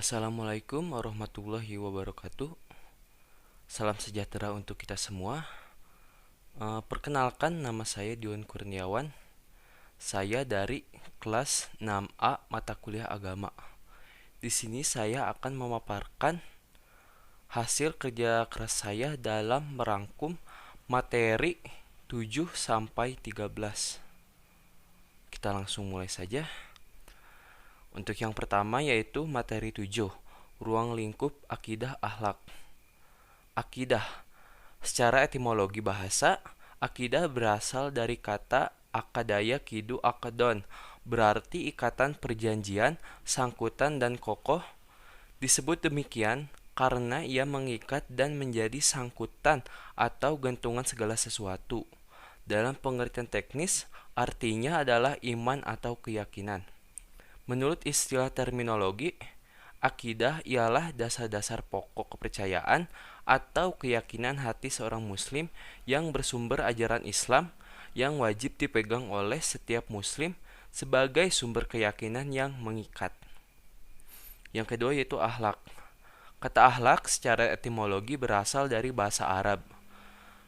Assalamualaikum warahmatullahi wabarakatuh. Salam sejahtera untuk kita semua. Perkenalkan, nama saya Dion Kurniawan. Saya dari kelas 6A mata kuliah agama. Di sini saya akan memaparkan hasil kerja keras saya dalam merangkum materi 7 sampai 13. Kita langsung mulai saja. Untuk yang pertama yaitu materi 7, ruang lingkup akidah akhlak. Akidah. Secara etimologi bahasa, akidah berasal dari kata akadaya kidu akadon, berarti ikatan perjanjian, sangkutan dan kokoh. Disebut demikian karena ia mengikat dan menjadi sangkutan atau gantungan segala sesuatu. Dalam pengertian teknis, artinya adalah iman atau keyakinan. Menurut istilah terminologi, akidah ialah dasar-dasar pokok kepercayaan atau keyakinan hati seorang muslim yang bersumber ajaran Islam yang wajib dipegang oleh setiap muslim sebagai sumber keyakinan yang mengikat. Yang kedua yaitu akhlak. Kata akhlak secara etimologi berasal dari bahasa Arab.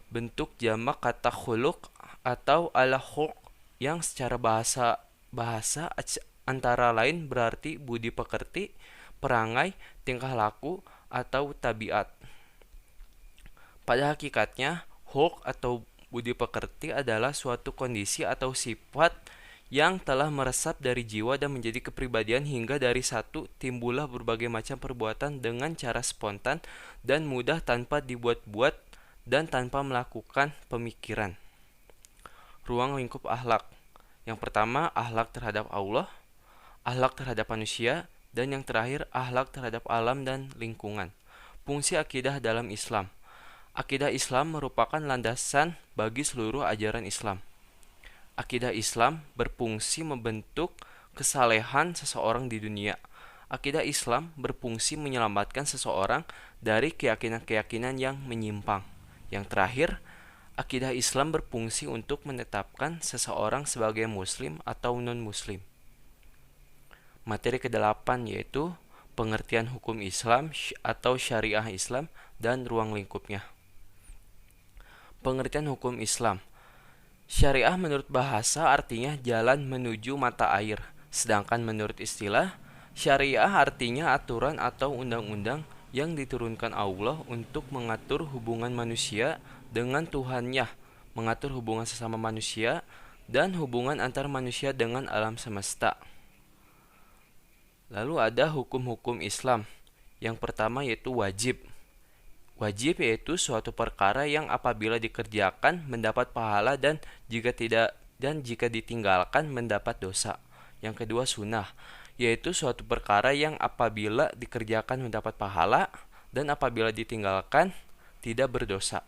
Bentuk jamak kata khuluq atau al-khuluq yang secara bahasa antara lain berarti budi pekerti, perangai, tingkah laku, atau tabiat. Pada hakikatnya, khuluq atau budi pekerti adalah suatu kondisi atau sifat yang telah meresap dari jiwa dan menjadi kepribadian hingga dari satu timbullah berbagai macam perbuatan dengan cara spontan dan mudah tanpa dibuat-buat dan tanpa melakukan pemikiran. Ruang lingkup akhlak. Yang pertama, akhlak terhadap Allah, akhlak terhadap manusia, dan yang terakhir, akhlak terhadap alam dan lingkungan. Fungsi akidah dalam Islam. Akidah Islam merupakan landasan bagi seluruh ajaran Islam. Akidah Islam berfungsi membentuk kesalehan seseorang di dunia. Akidah Islam berfungsi menyelamatkan seseorang dari keyakinan-keyakinan yang menyimpang. Yang terakhir, akidah Islam berfungsi untuk menetapkan seseorang sebagai muslim atau non-muslim. Materi ke-8 yaitu pengertian hukum Islam atau syariah Islam dan ruang lingkupnya. Pengertian hukum Islam. Syariah menurut bahasa artinya jalan menuju mata air, sedangkan menurut istilah, syariah artinya aturan atau undang-undang yang diturunkan Allah untuk mengatur hubungan manusia dengan Tuhannya, mengatur hubungan sesama manusia, dan hubungan antar manusia dengan alam semesta. Lalu ada hukum-hukum Islam. Yang pertama yaitu wajib. Wajib yaitu suatu perkara yang apabila dikerjakan mendapat pahala dan jika ditinggalkan mendapat dosa. Yang kedua sunnah, yaitu suatu perkara yang apabila dikerjakan mendapat pahala dan apabila ditinggalkan tidak berdosa.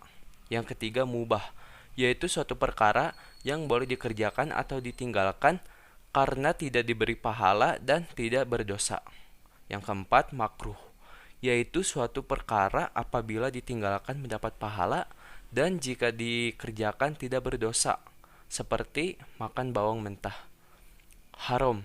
Yang ketiga mubah, yaitu suatu perkara yang boleh dikerjakan atau ditinggalkan karena tidak diberi pahala dan tidak berdosa. Yang keempat makruh, yaitu suatu perkara apabila ditinggalkan mendapat pahala dan jika dikerjakan tidak berdosa, seperti makan bawang mentah. Haram,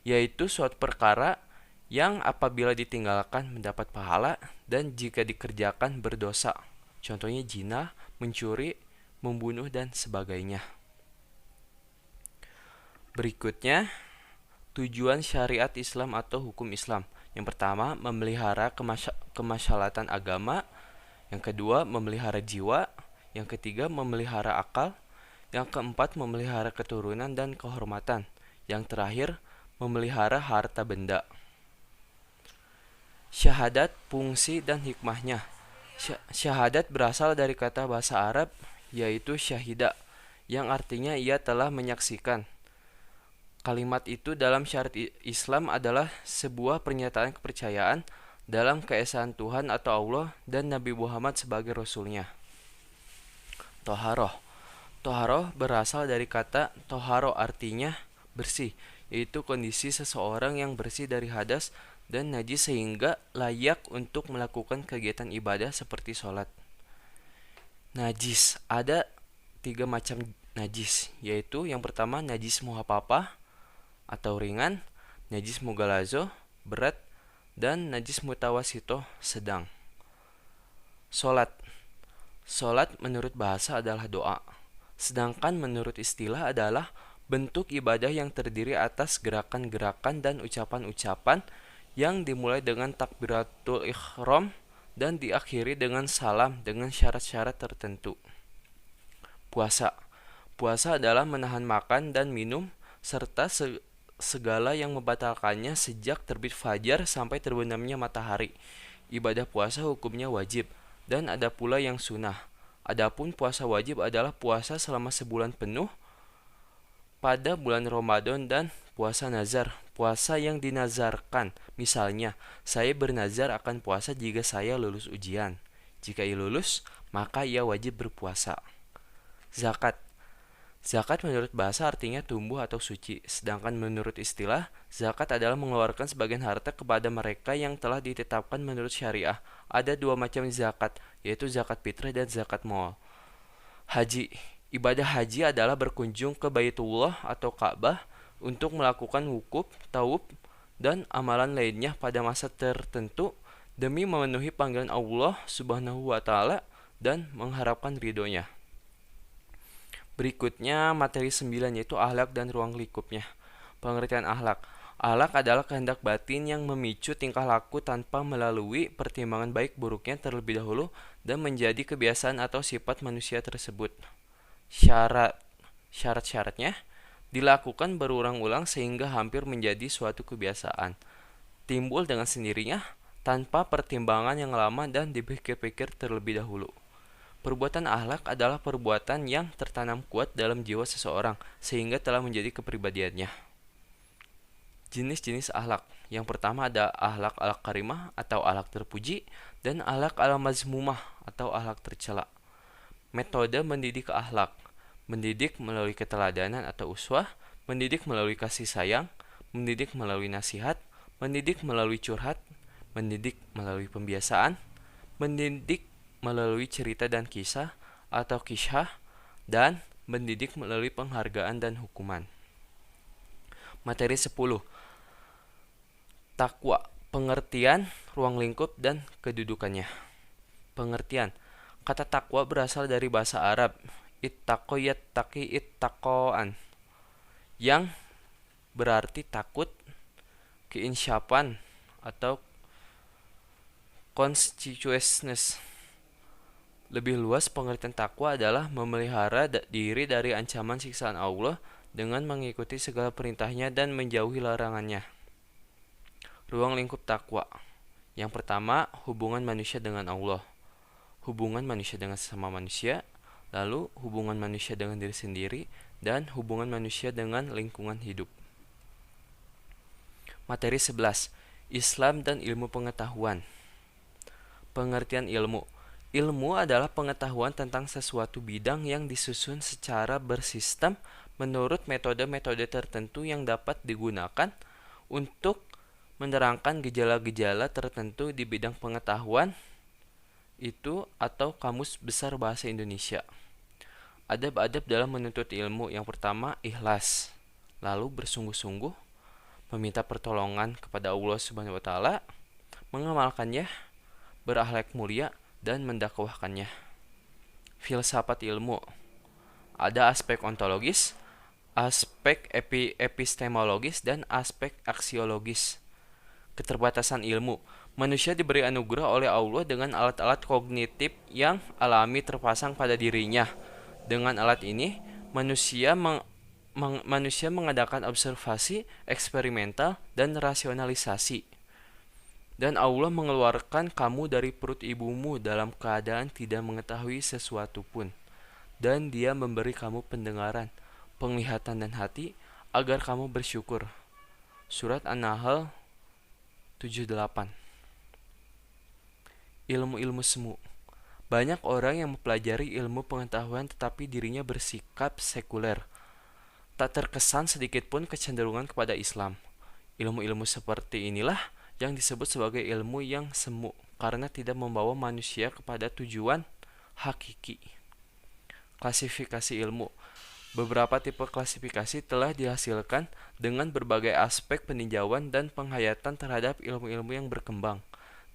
yaitu suatu perkara yang apabila ditinggalkan mendapat pahala dan jika dikerjakan berdosa. Contohnya zina, mencuri, membunuh, dan sebagainya. Berikutnya, tujuan syariat Islam atau hukum Islam. Yang pertama, memelihara kemaslahatan agama. Yang kedua, memelihara jiwa. Yang ketiga, memelihara akal. Yang keempat, memelihara keturunan dan kehormatan. Yang terakhir, memelihara harta benda. Syahadat, fungsi dan hikmahnya. Syahadat berasal dari kata bahasa Arab yaitu syahida, yang artinya ia telah menyaksikan. Kalimat itu dalam syariat Islam adalah sebuah pernyataan kepercayaan dalam keesaan Tuhan atau Allah dan Nabi Muhammad sebagai Rasul-Nya. Toharoh. Toharoh berasal dari kata toharo, artinya bersih, yaitu kondisi seseorang yang bersih dari hadas dan najis sehingga layak untuk melakukan kegiatan ibadah seperti sholat. Najis. Ada 3 macam najis, yaitu yang pertama najis muhapapah atau ringan, najis mughalazo berat, dan najis mutawasito sedang. Salat. Salat menurut bahasa adalah doa, sedangkan menurut istilah adalah bentuk ibadah yang terdiri atas gerakan-gerakan dan ucapan-ucapan yang dimulai dengan takbiratul ihram dan diakhiri dengan salam dengan syarat-syarat tertentu. Puasa. Puasa adalah menahan makan dan minum serta segala yang membatalkannya sejak terbit fajar sampai terbenamnya matahari. Ibadah puasa hukumnya wajib dan ada pula yang sunnah. Adapun puasa wajib adalah puasa selama sebulan penuh pada bulan Ramadan dan puasa nazar, puasa yang dinazarkan. Misalnya, saya bernazar akan puasa jika saya lulus ujian. Jika ia lulus, maka ia wajib berpuasa. Zakat. Zakat menurut bahasa artinya tumbuh atau suci, sedangkan menurut istilah, zakat adalah mengeluarkan sebagian harta kepada mereka yang telah ditetapkan menurut syariah. Ada dua macam zakat, yaitu zakat fitrah dan zakat mal. Haji. Ibadah haji adalah berkunjung ke Baitullah atau Ka'bah untuk melakukan wukuf, tawaf, dan amalan lainnya pada masa tertentu demi memenuhi panggilan Allah Subhanahu wa taala dan mengharapkan ridhonya. Berikutnya materi 9 yaitu akhlak dan ruang lingkupnya. Pengertian akhlak. Akhlak adalah kehendak batin yang memicu tingkah laku tanpa melalui pertimbangan baik buruknya terlebih dahulu dan menjadi kebiasaan atau sifat manusia tersebut. Syarat-syaratnya dilakukan berulang-ulang sehingga hampir menjadi suatu kebiasaan. Timbul dengan sendirinya tanpa pertimbangan yang lama dan dipikir-pikir terlebih dahulu. Perbuatan akhlak adalah perbuatan yang tertanam kuat dalam jiwa seseorang sehingga telah menjadi kepribadiannya. Jenis-jenis akhlak. Yang pertama ada akhlak al-karimah atau akhlak terpuji dan akhlak al-mazmumah atau akhlak tercela. Metode mendidik akhlak. Mendidik melalui keteladanan atau uswah, mendidik melalui kasih sayang, mendidik melalui nasihat, mendidik melalui curhat, mendidik melalui pembiasaan, mendidik melalui cerita dan kisah atau kisah, dan mendidik melalui penghargaan dan hukuman. Materi 10. Takwa, pengertian, ruang lingkup, dan kedudukannya. Pengertian. Kata takwa berasal dari bahasa Arab ittaqo yattaqi ittaqoan yang berarti takut, keinsyapan, atau conscientiousness. Lebih luas, pengertian takwa adalah memelihara diri dari ancaman siksaan Allah dengan mengikuti segala perintahnya dan menjauhi larangannya. Ruang lingkup takwa. Yang pertama, hubungan manusia dengan Allah, hubungan manusia dengan sesama manusia, lalu hubungan manusia dengan diri sendiri, dan hubungan manusia dengan lingkungan hidup. Materi 11. Islam dan ilmu pengetahuan. Pengertian ilmu. Ilmu adalah pengetahuan tentang sesuatu bidang yang disusun secara bersistem menurut metode-metode tertentu yang dapat digunakan untuk menerangkan gejala-gejala tertentu di bidang pengetahuan itu atau Kamus Besar Bahasa Indonesia. Adab-adab dalam menuntut ilmu. Yang pertama, ikhlas, lalu bersungguh-sungguh, meminta pertolongan kepada Allah Subhanahu wa taala, mengamalkannya, berakhlak mulia, dan mendakwahkannya. Filsafat ilmu. Ada aspek ontologis, aspek epistemologis, dan aspek aksiologis. Keterbatasan ilmu. Manusia diberi anugerah oleh Allah dengan alat-alat kognitif yang alami terpasang pada dirinya. Dengan alat ini, manusia mengadakan observasi eksperimental dan rasionalisasi. Dan Allah mengeluarkan kamu dari perut ibumu dalam keadaan tidak mengetahui sesuatu pun. Dan Dia memberi kamu pendengaran, penglihatan, dan hati agar kamu bersyukur. Surat An-Nahl 78. Ilmu-ilmu semu. Banyak orang yang mempelajari ilmu pengetahuan tetapi dirinya bersikap sekuler. Tak terkesan sedikit pun kecenderungan kepada Islam. Ilmu-ilmu seperti inilah yang disebut sebagai ilmu yang semu karena tidak membawa manusia kepada tujuan hakiki. Klasifikasi ilmu. Beberapa tipe klasifikasi telah dihasilkan dengan berbagai aspek peninjauan dan penghayatan terhadap ilmu-ilmu yang berkembang.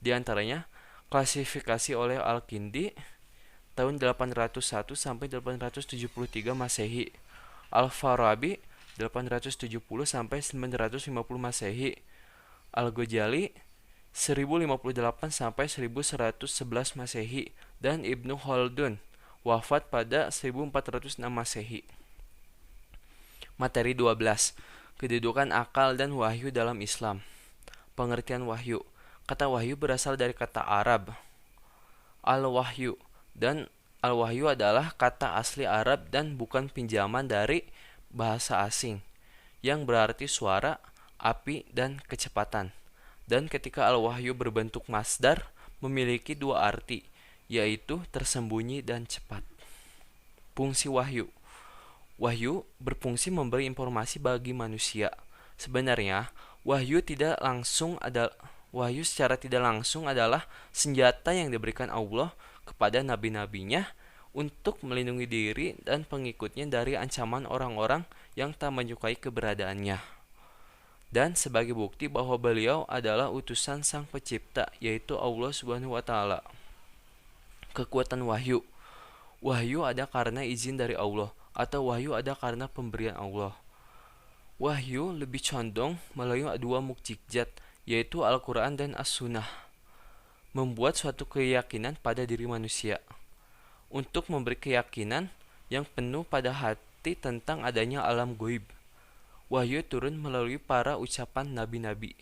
Di antaranya, klasifikasi oleh Al-Kindi tahun 801 sampai 873 Masehi, Al-Farabi 870 sampai 950 Masehi, Al-Ghazali 1058 sampai 1111 Masehi, dan Ibnu Khaldun wafat pada 1406 Masehi. Materi 12. Kedudukan akal dan wahyu dalam Islam. Pengertian wahyu. Kata wahyu berasal dari kata Arab al-wahyu, dan al-wahyu adalah kata asli Arab dan bukan pinjaman dari bahasa asing yang berarti suara, api, dan kecepatan. Dan ketika al-wahyu berbentuk masdar, memiliki dua arti, yaitu tersembunyi dan cepat. Fungsi wahyu. Wahyu berfungsi memberi informasi bagi manusia. Sebenarnya, wahyu secara tidak langsung adalah senjata yang diberikan Allah kepada nabi-nabinya untuk melindungi diri dan pengikutnya dari ancaman orang-orang yang tak menyukai keberadaannya. Dan sebagai bukti bahwa beliau adalah utusan Sang Pencipta, yaitu Allah Subhanahu wa taala. Kekuatan wahyu. Wahyu ada karena izin dari Allah, atau wahyu ada karena pemberian Allah. Wahyu lebih condong melalui dua mukjizat, yaitu Al-Quran dan As-Sunnah, membuat suatu keyakinan pada diri manusia. Untuk memberi keyakinan yang penuh pada hati tentang adanya alam gaib, wahyu turun melalui para ucapan nabi-nabi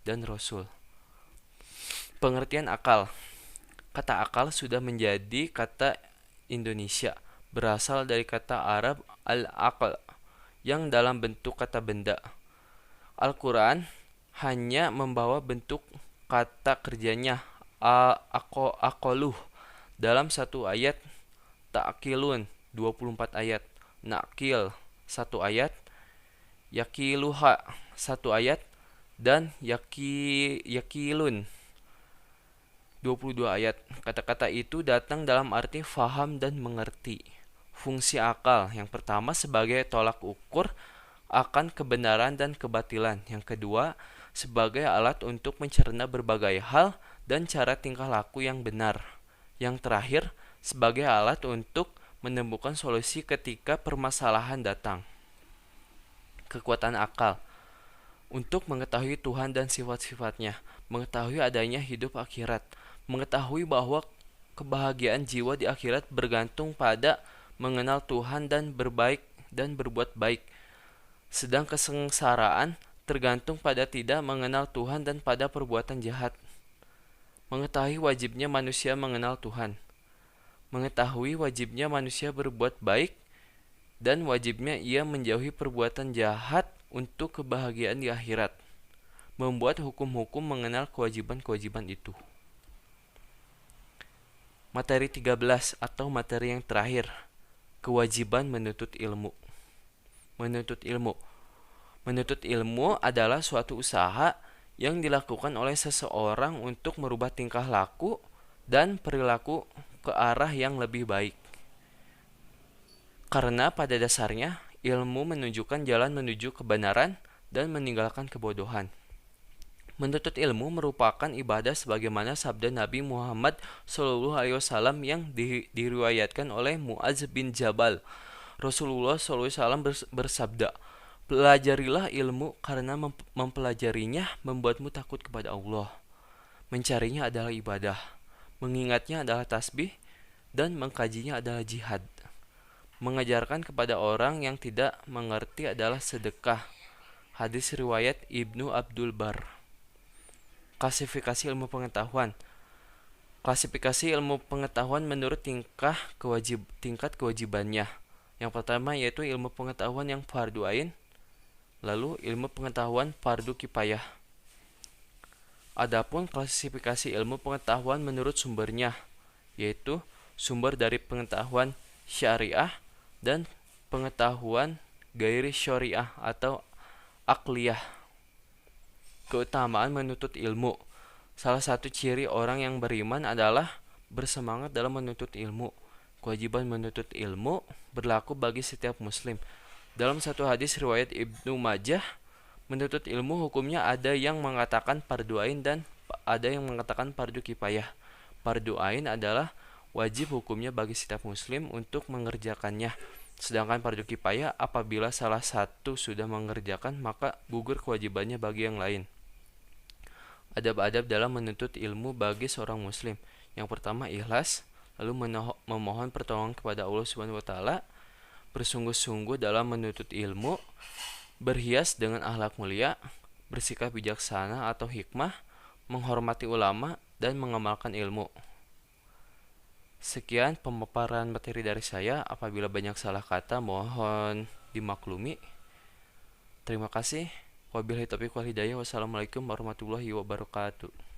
dan rasul. Pengertian akal. Kata akal sudah menjadi kata Indonesia, berasal dari kata Arab al-aql yang dalam bentuk kata benda. Al-Quran hanya membawa bentuk kata kerjanya aqoluh dalam satu ayat, ta'kilun 24 ayat, nakil 1 ayat, yakiluha 1 ayat, dan yakilun 22 ayat. Kata-kata itu datang dalam arti faham dan mengerti. Fungsi akal yang pertama sebagai tolak ukur akan kebenaran dan kebatilan. Yang kedua sebagai alat untuk mencerna berbagai hal dan cara tingkah laku yang benar. Yang terakhir sebagai alat untuk menemukan solusi ketika permasalahan datang. Kekuatan akal untuk mengetahui Tuhan dan sifat-sifatnya, mengetahui adanya hidup akhirat, mengetahui bahwa kebahagiaan jiwa di akhirat bergantung pada mengenal Tuhan dan berbaik dan berbuat baik, sedang kesengsaraan tergantung pada tidak mengenal Tuhan dan pada perbuatan jahat. Mengetahui wajibnya manusia mengenal Tuhan, mengetahui wajibnya manusia berbuat baik, dan wajibnya ia menjauhi perbuatan jahat untuk kebahagiaan di akhirat. Membuat hukum-hukum mengenal kewajiban-kewajiban itu. Materi 13 atau materi yang terakhir, kewajiban menuntut ilmu. Menuntut ilmu. Menuntut ilmu adalah suatu usaha yang dilakukan oleh seseorang untuk merubah tingkah laku dan perilaku ke arah yang lebih baik. Karena pada dasarnya, ilmu menunjukkan jalan menuju kebenaran dan meninggalkan kebodohan. Menuntut ilmu merupakan ibadah sebagaimana sabda Nabi Muhammad SAW yang diriwayatkan oleh Mu'adz bin Jabal. Rasulullah SAW bersabda, "Pelajarilah ilmu karena mempelajarinya membuatmu takut kepada Allah. Mencarinya adalah ibadah, mengingatnya adalah tasbih, dan mengkajinya adalah jihad. Mengajarkan kepada orang yang tidak mengerti adalah sedekah." Hadis riwayat Ibnu Abdul Bar. Klasifikasi ilmu pengetahuan. Klasifikasi ilmu pengetahuan menurut tingkat kewajibannya. Yang pertama yaitu ilmu pengetahuan yang fardu ain, lalu ilmu pengetahuan fardu kifayah. Adapun klasifikasi ilmu pengetahuan menurut sumbernya, yaitu sumber dari pengetahuan syariah dan pengetahuan gairi syariah atau akliyah. Keutamaan menuntut ilmu. Salah satu ciri orang yang beriman adalah bersemangat dalam menuntut ilmu. Kewajiban menuntut ilmu berlaku bagi setiap muslim. Dalam satu hadis riwayat Ibnu Majah, menuntut ilmu hukumnya ada yang mengatakan fardu ain dan ada yang mengatakan fardu kifayah. Fardu ain adalah wajib hukumnya bagi setiap muslim untuk mengerjakannya. Sedangkan fardu kifayah apabila salah satu sudah mengerjakan maka gugur kewajibannya bagi yang lain. Adab-adab dalam menuntut ilmu bagi seorang muslim. Yang pertama ikhlas, lalu memohon pertolongan kepada Allah Subhanahu wa taala, bersungguh-sungguh dalam menuntut ilmu, berhias dengan akhlak mulia, bersikap bijaksana atau hikmah, menghormati ulama dan mengamalkan ilmu. Sekian pemaparan materi dari saya. Apabila banyak salah kata mohon dimaklumi. Terima kasih. Wabillahi taufiq wal hidayah. Wassalamualaikum warahmatullahi wabarakatuh.